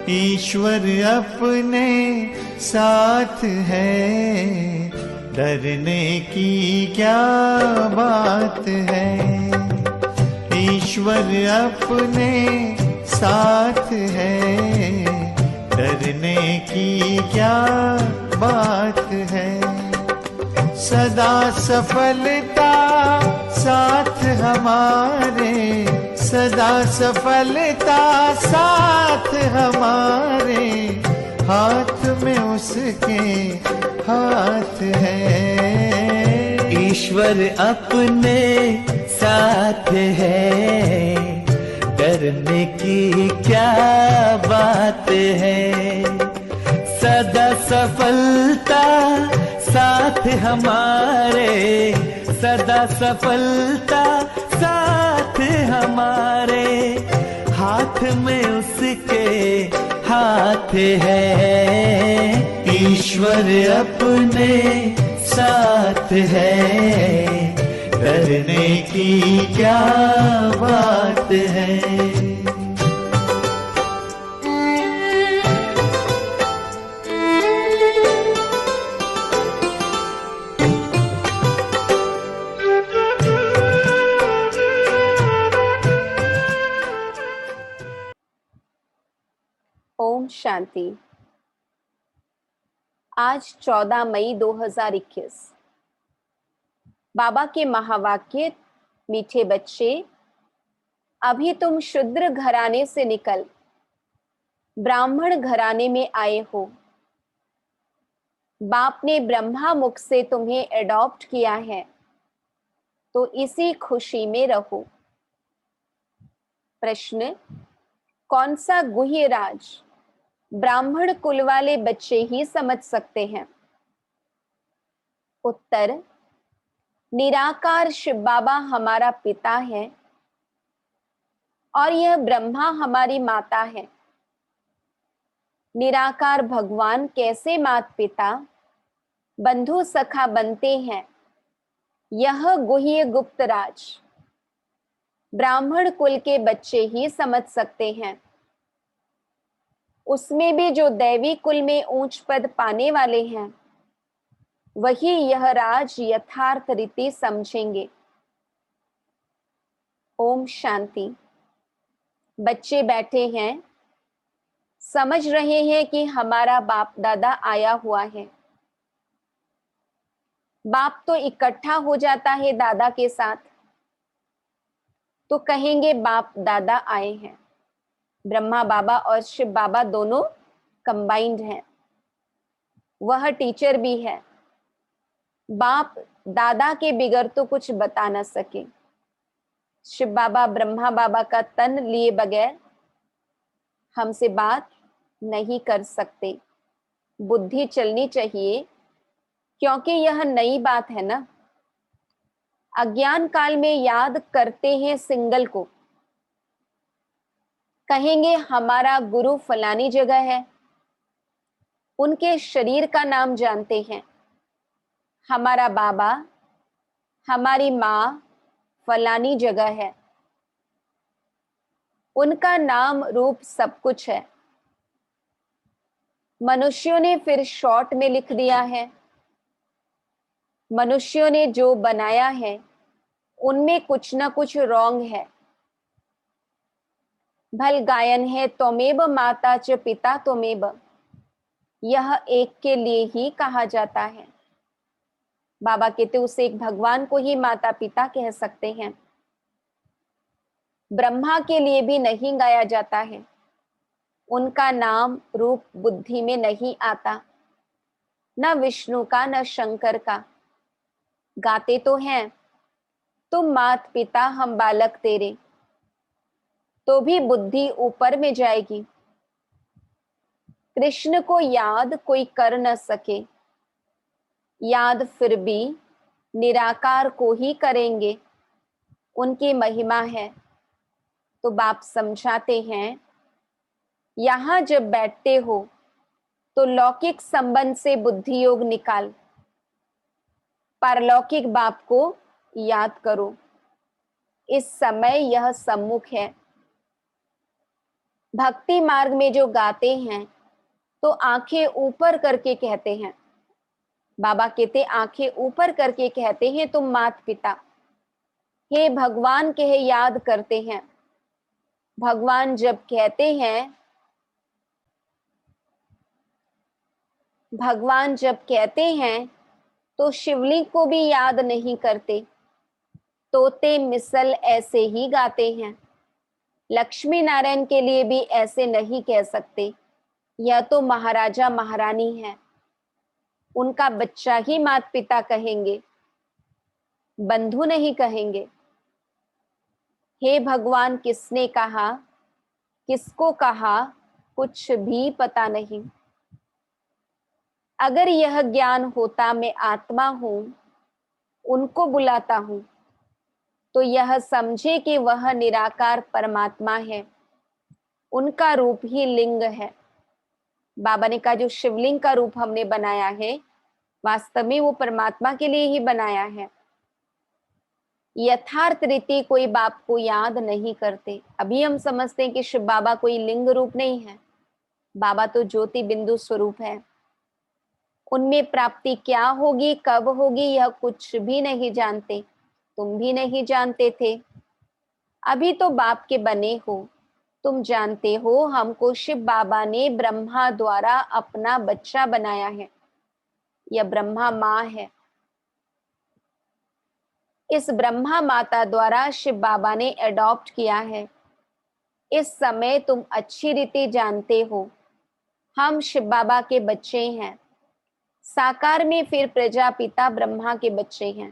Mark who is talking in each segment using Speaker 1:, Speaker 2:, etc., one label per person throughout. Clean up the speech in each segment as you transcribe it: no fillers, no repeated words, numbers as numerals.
Speaker 1: ईश्वर अपने साथ है, डरने की क्या बात है। ईश्वर अपने साथ है, डरने की क्या बात है। सदा सफलता साथ हमारे, सदा सफलता साथ हमारे, हाथ में उसके हाथ है।
Speaker 2: ईश्वर अपने साथ है, डरने की क्या बात है। सदा सफलता साथ हमारे, सदा सफलता साथ हमारे, हाथ में उसके हाथ है। ईश्वर अपने साथ है, डरने की क्या बात है।
Speaker 3: ओम शांति। आज 14 मई 2021। बाबा के महावाक्य, मीठे बच्चे, अभी तुम शूद्र घराने से निकल ब्राह्मण घराने में आए हो। बाप ने ब्रह्मा मुख से तुम्हें एडॉप्ट किया है, तो इसी खुशी में रहो। प्रश्न: कौन सा गुह्य राज ब्राह्मण कुल वाले बच्चे ही समझ सकते हैं? उत्तर: निराकार शिव बाबा हमारा पिता है और यह ब्रह्मा हमारी माता है। निराकार भगवान कैसे माता पिता बंधु सखा बनते हैं, यह गुह्य गुप्त राज ब्राह्मण कुल के बच्चे ही समझ सकते हैं। उसमें भी जो दैवी कुल में ऊंच पद पाने वाले हैं, वही यह राज यथार्थ रीति समझेंगे। ओम शांति। बच्चे बैठे हैं, समझ रहे हैं कि हमारा बाप दादा आया हुआ है। बाप तो इकट्ठा हो जाता है दादा के साथ, तो कहेंगे बाप दादा आए हैं। ब्रह्मा बाबा और शिव बाबा दोनों कंबाइंड हैं। वह टीचर भी है। बाप दादा के बिगर तो कुछ बता न सके। शिव बाबा ब्रह्मा बाबा का तन लिए बगैर हमसे बात नहीं कर सकते। बुद्धि चलनी चाहिए, क्योंकि यह नई बात है ना। अज्ञान काल में याद करते हैं सिंगल को, कहेंगे हमारा गुरु फलानी जगह है, उनके शरीर का नाम जानते हैं। हमारा बाबा, हमारी माँ फलानी जगह है, उनका नाम रूप सब कुछ है। मनुष्यों ने फिर शॉर्ट में लिख दिया है। मनुष्यों ने जो बनाया है उनमें कुछ ना कुछ रॉन्ग है। भल गायन है त्वमेव माता च पिता त्वमेव, यह एक के लिए ही कहा जाता है। बाबा कहते उस एक भगवान को ही माता पिता कह सकते हैं। ब्रह्मा के लिए भी नहीं गाया जाता है, उनका नाम रूप बुद्धि में नहीं आता। न विष्णु का न शंकर का। गाते तो हैं तुम मात पिता हम बालक तेरे, तो भी बुद्धि ऊपर में जाएगी। कृष्ण को याद कोई कर न सके, याद फिर भी निराकार को ही करेंगे, उनकी महिमा है। तो बाप समझाते हैं, यहां जब बैठते हो तो लौकिक संबंध से बुद्धि योग निकाल, पारलौकिक बाप को याद करो। इस समय यह सम्मुख है। भक्ति मार्ग में जो गाते हैं तो आंखें ऊपर करके कहते हैं। बाबा कहते आंखें ऊपर करके कहते हैं तुम माता पिता, हे भगवान कहे याद करते हैं। भगवान जब कहते हैं, भगवान जब कहते हैं तो शिवलिंग को भी याद नहीं करते, तोते मिसल ऐसे ही गाते हैं। लक्ष्मी नारायण के लिए भी ऐसे नहीं कह सकते, यह तो महाराजा महारानी है, उनका बच्चा ही माता पिता कहेंगे, बंधु नहीं कहेंगे। हे भगवान किसने कहा, किसको कहा, कुछ भी पता नहीं। अगर यह ज्ञान होता मैं आत्मा हूं, उनको बुलाता हूं, तो यह समझे कि वह निराकार परमात्मा है, उनका रूप ही लिंग है। बाबा ने कहा जो शिवलिंग का रूप हमने बनाया है वास्तव में वो परमात्मा के लिए ही बनाया है। यथार्थ रीति कोई बाप को याद नहीं करते। अभी हम समझते हैं कि शिव बाबा कोई लिंग रूप नहीं है, बाबा तो ज्योति बिंदु स्वरूप है। उनमें प्राप्ति क्या होगी, कब होगी, यह कुछ भी नहीं जानते, तुम भी नहीं जानते थे। अभी तो बाप के बने हो, तुम जानते हो हमको शिव बाबा ने ब्रह्मा द्वारा अपना बच्चा बनाया है। यह ब्रह्मा माँ है। इस ब्रह्मा माता द्वारा शिव बाबा ने एडॉप्ट किया है। इस समय तुम अच्छी रीति जानते हो हम शिव बाबा के बच्चे हैं। साकार में फिर प्रजापिता ब्रह्मा के बच्चे हैं।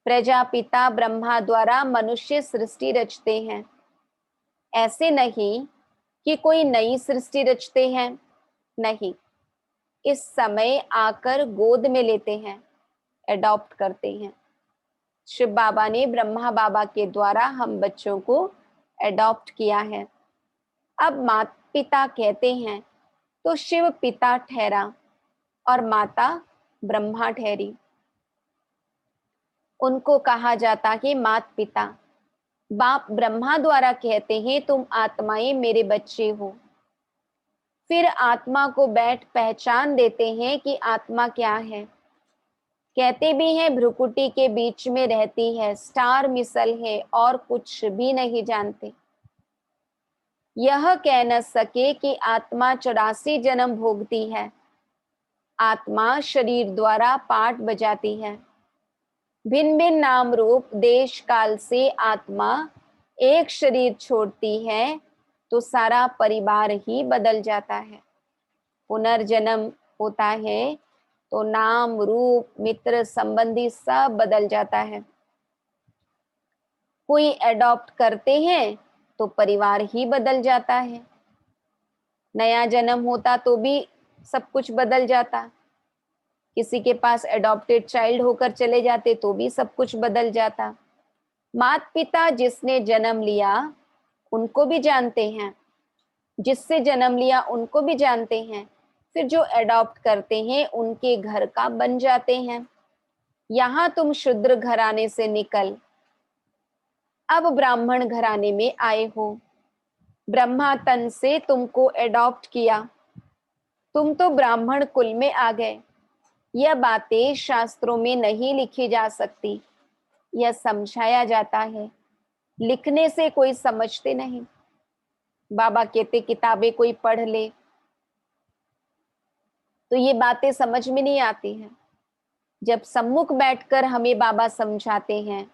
Speaker 3: प्रजापिता ब्रह्मा द्वारा मनुष्य सृष्टि रचते हैं। ऐसे नहीं कि कोई नई सृष्टि रचते हैं, नहीं, इस समय आकर गोद में लेते हैं, एडॉप्ट करते हैं। शिव बाबा ने ब्रह्मा बाबा के द्वारा हम बच्चों को एडॉप्ट किया है। अब माता पिता कहते हैं तो शिव पिता ठहरा और माता ब्रह्मा ठहरी। उनको कहा जाता है माता पिता। बाप ब्रह्मा द्वारा कहते हैं तुम आत्माएं मेरे बच्चे हो। फिर आत्मा को बैठ पहचान देते हैं कि आत्मा क्या है। कहते भी हैं भ्रुकुटी के बीच में रहती है, स्टार मिसल है और कुछ भी नहीं जानते। यह कह न सके कि आत्मा 84 जन्म भोगती है। आत्मा शरीर द्वारा पाठ बजाती है। भिन्न भिन्न नाम रूप देश काल से आत्मा एक शरीर छोड़ती है तो सारा परिवार ही बदल जाता है। पुनर्जन्म होता है तो नाम रूप मित्र संबंधी सब बदल जाता है। कोई एडॉप्ट करते हैं तो परिवार ही बदल जाता है। नया जन्म होता तो भी सब कुछ बदल जाता। किसी के पास एडॉप्टेड चाइल्ड होकर चले जाते तो भी सब कुछ बदल जाता। माता पिता जिसने जन्म लिया उनको भी जानते हैं, जिससे जन्म लिया उनको भी जानते हैं। फिर जो एडॉप्ट करते हैं उनके घर का बन जाते हैं। यहाँ तुम शूद्र घराने से निकल अब ब्राह्मण घराने में आए हो। ब्रह्मा तन से तुमको एडॉप्ट किया, तुम तो ब्राह्मण कुल में आ गए। यह बातें शास्त्रों में नहीं लिखी जा सकती, यह समझाया जाता है। लिखने से कोई समझते नहीं। बाबा कहते किताबें कोई पढ़ ले तो ये बातें समझ में नहीं आती हैं। जब सम्मुख बैठकर हमें बाबा समझाते हैं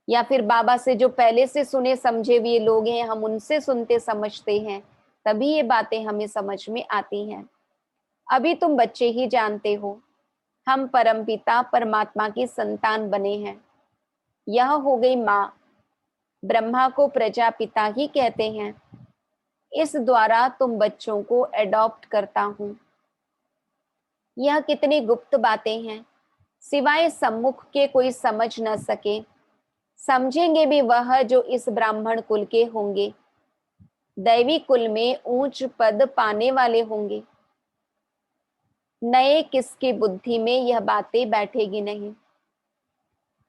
Speaker 3: या फिर बाबा से जो पहले से सुने समझे हुए लोग हैं हम उनसे सुनते समझते हैं, तभी ये बातें हमें समझ में आती हैं। अभी तुम बच्चे ही जानते हो हम परमपिता परमात्मा की संतान बने हैं। यह हो गई माँ। ब्रह्मा को प्रजापिता ही कहते हैं। इस द्वारा तुम बच्चों को एडॉप्ट करता हूं। यह कितनी गुप्त बातें हैं, सिवाय सम्मुख के कोई समझ न सके। समझेंगे भी वह जो इस ब्राह्मण कुल के होंगे, दैवी कुल में ऊंच पद पाने वाले होंगे। नए किसकी बुद्धि में यह बातें बैठेगी नहीं,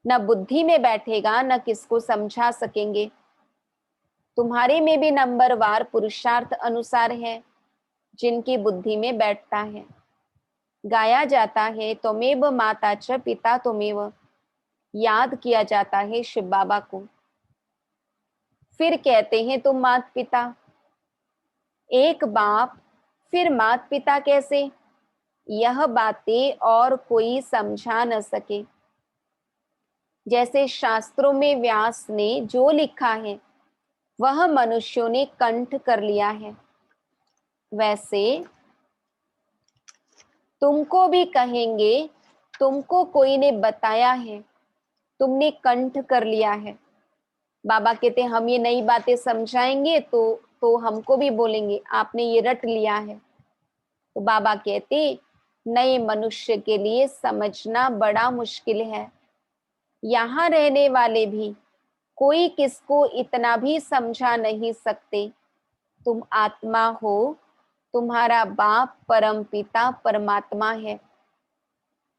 Speaker 3: न बुद्धि में बैठेगा, न किसको समझा सकेंगे। तुम्हारे में भी नंबरवार पुरुषार्थ अनुसार है, जिनकी बुद्धि में बैठता है। गाया जाता है त्वमेव माता च पिता त्वमेव, याद किया जाता है शिव बाबा को। फिर कहते हैं तुम मात पिता, एक बाप फिर मात पिता कैसे? यह बातें और कोई समझा न सके। जैसे शास्त्रों में व्यास ने जो लिखा है वह मनुष्यों ने कंठ कर लिया है, वैसे तुमको भी कहेंगे तुमको कोई ने बताया है, तुमने कंठ कर लिया है। बाबा कहते हम ये नई बातें समझाएंगे तो हमको भी बोलेंगे आपने ये रट लिया है। तो बाबा कहते नए मनुष्य के लिए समझना बड़ा मुश्किल है। यहाँ रहने वाले भी कोई किसको इतना भी समझा नहीं सकते। तुम आत्मा हो, तुम्हारा बाप परम पिता परमात्मा है।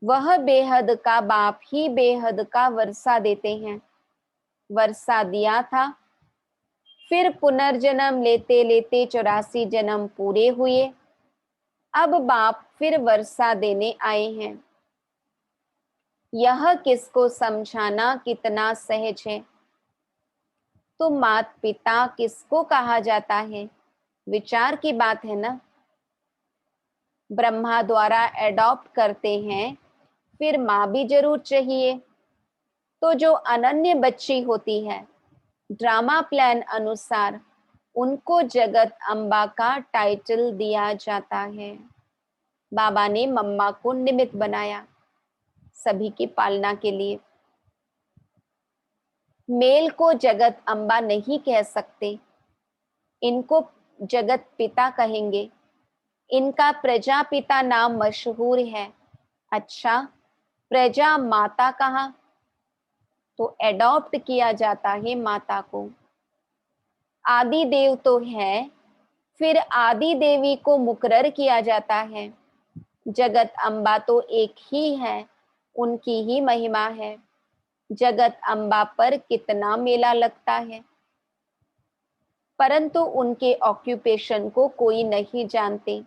Speaker 3: वह बेहद का बाप ही बेहद का वर्षा देते हैं। वर्षा दिया था, फिर पुनर्जन्म लेते लेते 84 जन्म पूरे हुए। अब बाप फिर वर्षा देने आए हैं। यह किसको समझाना कितना सहज है। तो मात पिता किसको कहा जाता है, विचार की बात है ना। ब्रह्मा द्वारा एडॉप्ट करते हैं, फिर माँ भी जरूर चाहिए। तो जो अनन्य बच्ची होती है, ड्रामा प्लान अनुसार उनको जगत अम्बा का टाइटल दिया जाता है। बाबा ने मम्मा को निमित्त बनाया सभी की पालना के लिए। मेल को जगत अम्बा नहीं कह सकते, इनको जगत पिता कहेंगे। इनका प्रजापिता नाम मशहूर है। अच्छा, प्रजा माता कहाँ? तो एडॉप्ट किया जाता है माता को। आदि देव तो है, फिर आदि देवी को मुकर्रर किया जाता है। जगत अम्बा तो एक ही है, उनकी ही महिमा है। जगत अम्बा पर कितना मेला लगता है, परंतु उनके ऑक्यूपेशन को कोई नहीं जानते।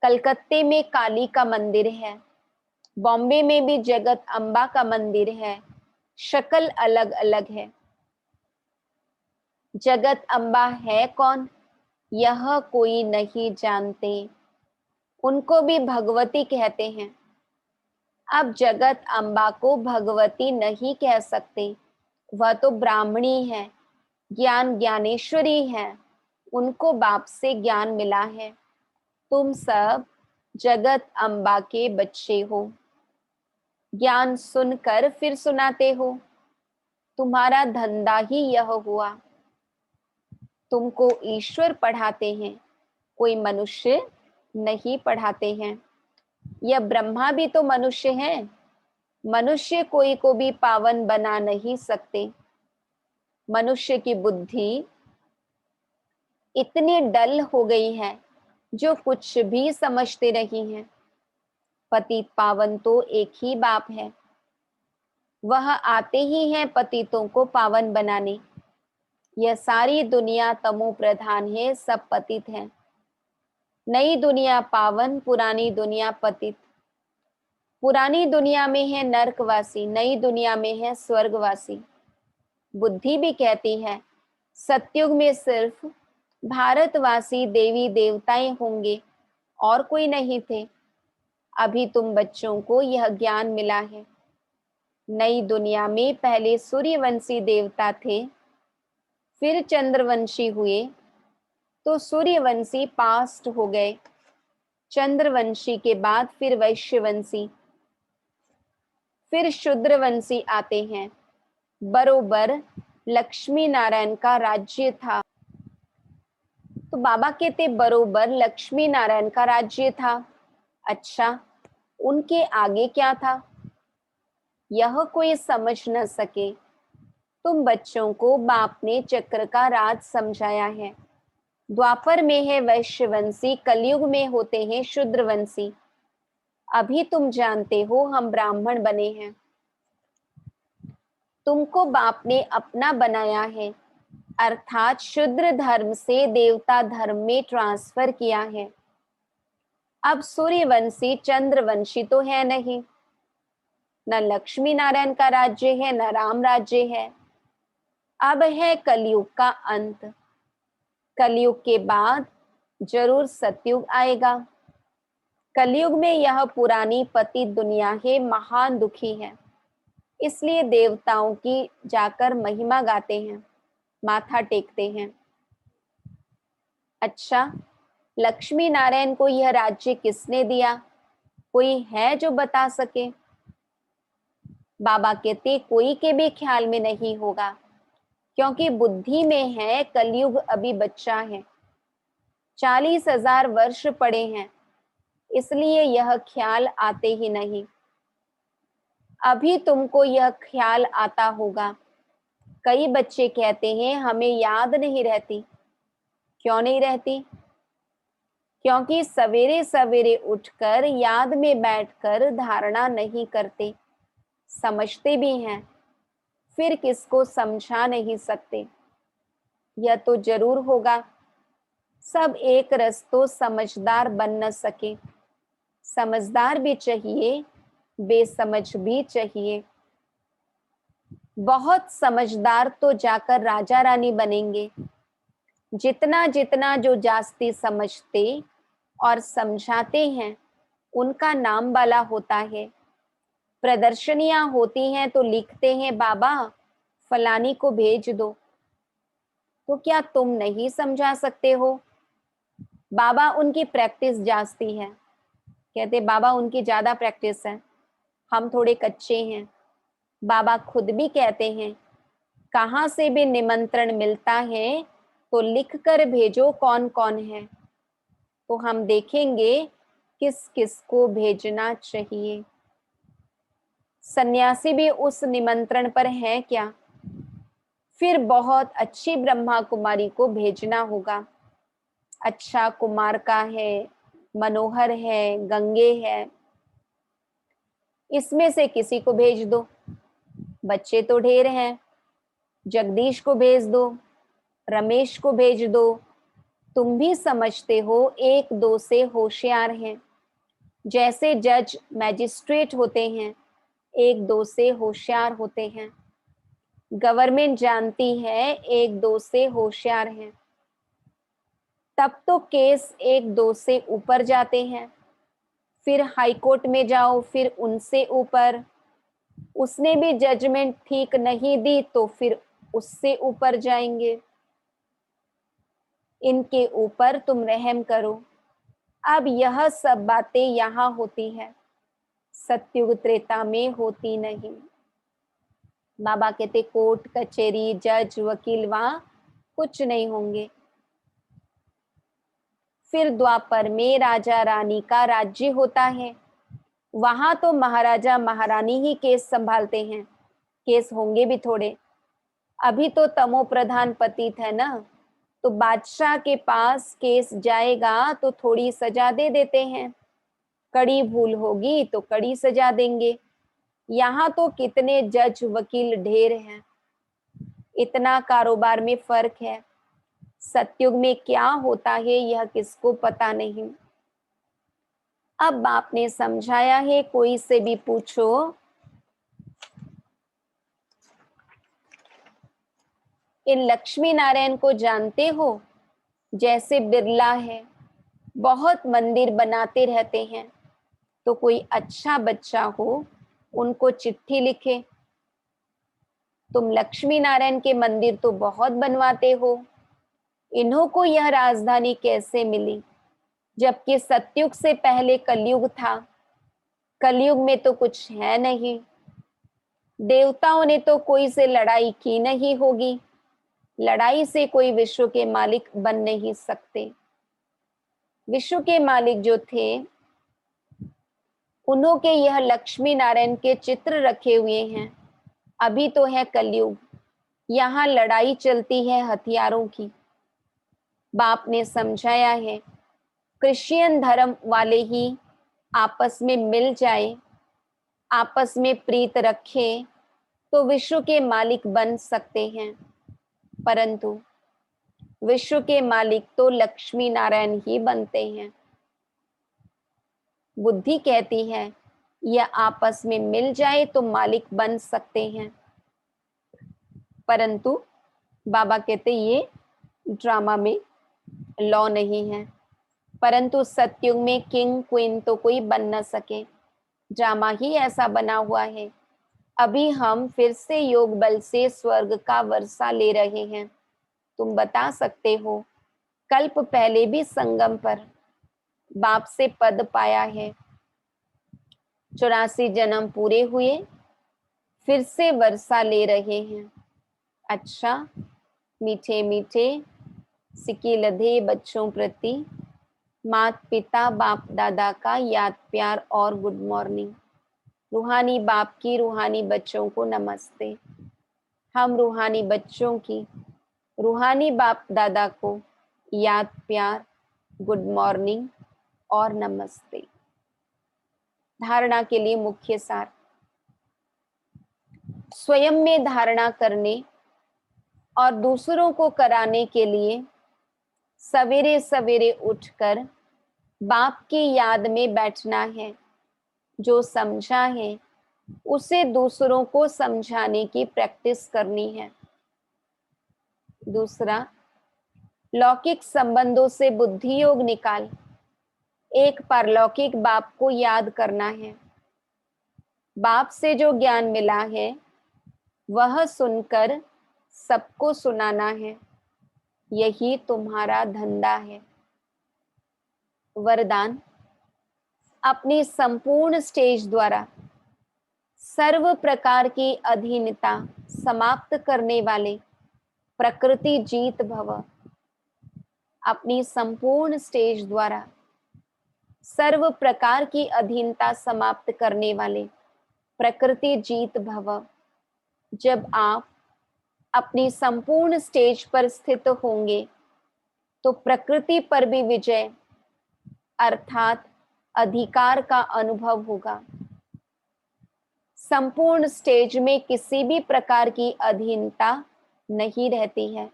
Speaker 3: कलकत्ते में काली का मंदिर है, बॉम्बे में भी जगत अम्बा का मंदिर है, शक्ल अलग अलग है। जगत अम्बा है कौन, यह कोई नहीं जानते। उनको भी भगवती कहते हैं। अब जगत अम्बा को भगवती नहीं कह सकते, वह तो ब्राह्मणी है, ज्ञान ज्ञानेश्वरी है, उनको बाप से ज्ञान मिला है। तुम सब जगत अम्बा के बच्चे हो, ज्ञान सुनकर फिर सुनाते हो। तुम्हारा धंधा ही यह हुआ। तुमको ईश्वर पढ़ाते हैं, कोई मनुष्य नहीं पढ़ाते हैं। यह ब्रह्मा भी तो मनुष्य हैं। मनुष्य कोई को भी पावन बना नहीं सकते। मनुष्य की बुद्धि इतनी डल हो गई है, जो कुछ भी समझते नहीं है। पतित पावन तो एक ही बाप है, वह आते ही हैं पतितों को पावन बनाने। यह सारी दुनिया तमो प्रधान है, सब पतित हैं। नई दुनिया पावन, पुरानी दुनिया पतित। पुरानी दुनिया में है नरकवासी, नई दुनिया में है स्वर्गवासी। बुद्धि भी कहती है सतयुग में सिर्फ भारतवासी देवी देवताएं होंगे और कोई नहीं थे। अभी तुम बच्चों को यह ज्ञान मिला है। नई दुनिया में पहले सूर्यवंशी देवता थे, फिर चंद्रवंशी हुए, तो सूर्यवंशी पास्ट हो गए। चंद्रवंशी के बाद फिर वैश्यवंशी, फिर शूद्रवंशी आते हैं। बरोबर लक्ष्मी नारायण का राज्य था। तो बाबा कहते बरोबर लक्ष्मी नारायण का राज्य था। अच्छा, उनके आगे क्या था, यह कोई समझ न सके। तुम बच्चों को बाप ने चक्र का राज समझाया है। द्वापर में है वैश्यवंशी, कलयुग में होते हैं शूद्रवंशी। अभी तुम जानते हो हम ब्राह्मण बने हैं। तुमको बाप ने अपना बनाया है, अर्थात शूद्र धर्म से देवता धर्म में ट्रांसफर किया है। अब सूर्यवंशी चंद्रवंशी तो है नहीं, न लक्ष्मी नारायण का राज्य है न राम राज्य है। अब है कलयुग का अंत। कलयुग के बाद जरूर सतयुग आएगा। कलयुग में यह पुरानी पतित दुनिया है महान दुखी है, इसलिए देवताओं की जाकर महिमा गाते हैं, माथा टेकते हैं। अच्छा, लक्ष्मी नारायण को यह राज्य किसने दिया? कोई है जो बता सके? बाबा कहते कोई के भी ख्याल में नहीं होगा, क्योंकि बुद्धि में है कलयुग अभी बच्चा है, 40,000 वर्ष पड़े हैं, इसलिए यह ख्याल आते ही नहीं। अभी तुमको यह ख्याल आता होगा। कई बच्चे कहते हैं हमें याद नहीं रहती। क्यों नहीं रहती? क्योंकि सवेरे सवेरे उठकर याद में बैठकर धारणा नहीं करते। समझते भी हैं, फिर किसको समझा नहीं सकते। यह तो जरूर होगा, सब एक रस तो समझदार बन न सके। समझदार भी चाहिए, बेसमझ भी चाहिए। बहुत समझदार तो जाकर राजा रानी बनेंगे। जितना जितना जो जास्ती समझते और समझाते हैं उनका नाम वाला होता है। प्रदर्शनियां होती हैं तो लिखते हैं बाबा फलानी को भेज दो। तो क्या तुम नहीं समझा सकते हो? बाबा उनकी प्रैक्टिस जास्ती है। कहते बाबा उनकी ज्यादा प्रैक्टिस है, हम थोड़े कच्चे हैं। बाबा खुद भी कहते हैं कहाँ से भी निमंत्रण मिलता है तो लिख कर भेजो कौन कौन है, तो हम देखेंगे किस किस को भेजना चाहिए। सन्यासी भी उस निमंत्रण पर है क्या? फिर बहुत अच्छी ब्रह्मा कुमारी को भेजना होगा। अच्छा कुमार का है, मनोहर है, गंगे है, इसमें से किसी को भेज दो। बच्चे तो ढेर हैं, जगदीश को भेज दो, रमेश को भेज दो। तुम भी समझते हो एक दो से होशियार हैं। जैसे जज मैजिस्ट्रेट होते हैं, एक दो से होशियार होते हैं। गवर्नमेंट जानती है एक दो से होशियार हैं, तब तो केस एक दो से ऊपर जाते हैं। फिर हाई कोर्ट में जाओ, फिर उनसे ऊपर, उसने भी जजमेंट ठीक नहीं दी तो फिर उससे ऊपर जाएंगे। इनके ऊपर तुम रहम करो। अब यह सब बातें यहाँ होती है, सतयुग त्रेता में होती नहीं। बाबा कहते कोर्ट कचहरी जज वकील वहां कुछ नहीं होंगे। फिर द्वापर में राजा रानी का राज्य होता है, वहां तो महाराजा महारानी ही केस संभालते हैं। केस होंगे भी थोड़े। अभी तो तमो प्रधान पतित है ना, तो बादशाह के पास केस जाएगा तो थोड़ी सजा दे देते हैं। कड़ी भूल होगी तो कड़ी सजा देंगे। यहाँ तो कितने जज वकील ढेर हैं, इतना कारोबार में फर्क है। सतयुग में क्या होता है यह किसको पता नहीं। अब बाप ने समझाया है, कोई से भी पूछो इन लक्ष्मी नारायण को जानते हो? जैसे बिरला है, बहुत मंदिर बनाते रहते हैं, तो कोई अच्छा बच्चा हो उनको चिट्ठी लिखे, तुम लक्ष्मी नारायण के मंदिर तो बहुत बनवाते हो, इन्हों को यह राजधानी कैसे मिली? जबकि सतयुग से पहले कलयुग था। कलयुग में तो कुछ है नहीं। देवताओं ने तो कोई से लड़ाई की नहीं होगी। लड़ाई से कोई विश्व के मालिक बन नहीं सकते। विश्व के मालिक जो थे उन्हों के यह लक्ष्मी नारायण के चित्र रखे हुए हैं। अभी तो है कलयुग, यहाँ लड़ाई चलती है हथियारों की। बाप ने समझाया है क्रिश्चियन धर्म वाले ही आपस में मिल जाए, आपस में प्रीत रखें तो विश्व के मालिक बन सकते हैं। परंतु विश्व के मालिक तो लक्ष्मी नारायण ही बनते हैं। बुद्धि कहती है यह आपस में मिल जाए तो मालिक बन सकते हैं, परंतु बाबा कहते ये ड्रामा में लॉ नहीं है। परंतु सतयुग में किंग क्वीन तो कोई बन न सके, ड्रामा ही ऐसा बना हुआ है। अभी हम फिर से योग बल से स्वर्ग का वर्षा ले रहे हैं। तुम बता सकते हो, कल्प पहले भी संगम पर बाप से पद पाया है, 84 जन्म पूरे हुए, फिर से वर्षा ले रहे हैं। अच्छा, मीठे मीठे सिक्के लधे बच्चों प्रति माता पिता बाप दादा का याद प्यार और गुड मॉर्निंग। रूहानी बाप की रूहानी बच्चों को नमस्ते। हम रूहानी बच्चों की रूहानी बाप दादा को याद प्यार, गुड मॉर्निंग और नमस्ते। धारणा के लिए मुख्य सार, स्वयं में धारणा करने और दूसरों को कराने के लिए सवेरे सवेरे उठकर बाप की याद में बैठना है। जो समझा है उसे दूसरों को समझाने की प्रैक्टिस करनी है। दूसरा, लौकिक संबंधों से बुद्धि योग निकाल एक पारलौकिक बाप को याद करना है। बाप से जो ज्ञान मिला है वह सुनकर सबको सुनाना है, यही तुम्हारा धंधा है। वरदान, अपनी संपूर्ण स्टेज द्वारा सर्व प्रकार की अधीनता समाप्त करने वाले प्रकृति जीत भव। अपनी संपूर्ण स्टेज द्वारा सर्व प्रकार की अधीनता समाप्त करने वाले प्रकृति जीत भव। जब आप अपनी संपूर्ण स्टेज पर स्थित होंगे तो प्रकृति पर भी विजय अर्थात अधिकार का अनुभव होगा। संपूर्ण स्टेज में किसी भी प्रकार की अधीनता नहीं रहती है,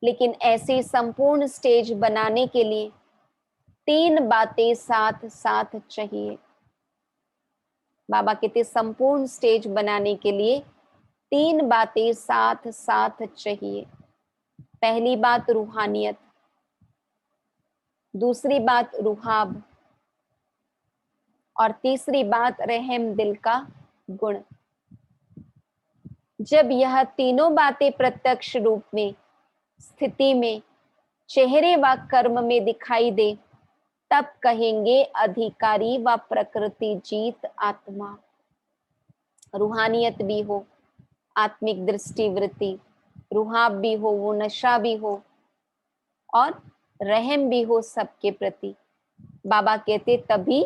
Speaker 3: लेकिन ऐसी संपूर्ण स्टेज बनाने के लिए 3 बातें साथ साथ चाहिए। बाबा कहते संपूर्ण स्टेज बनाने के लिए 3 बातें साथ साथ चाहिए। पहली बात रूहानियत, दूसरी बात रुहाब और तीसरी बात रहम दिल का गुण। जब यह तीनों बातें प्रत्यक्ष रूप में स्थिति में चेहरे व कर्म में दिखाई दे तब कहेंगे अधिकारी व प्रकृति जीत आत्मा। रूहानियत भी हो, आत्मिक दृष्टि वृत्ति, रुहाब भी हो, वो नशा भी हो और रहम भी हो सबके प्रति। बाबा कहते तभी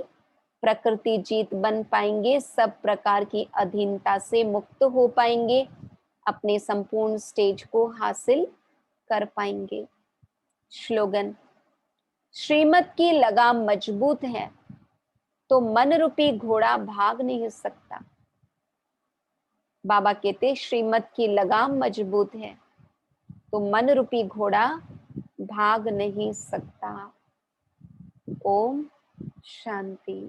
Speaker 3: प्रकृति जीत बन पाएंगे, सब प्रकार की अधीनता से मुक्त हो पाएंगे, अपने संपूर्ण स्टेज को हासिल कर पाएंगे। श्लोगन, श्रीमत की लगाम मजबूत है तो मन रूपी घोड़ा भाग नहीं सकता। बाबा कहते श्रीमत की लगाम मजबूत है तो मन रूपी घोड़ा भाग नहीं सकता। ओम शांति।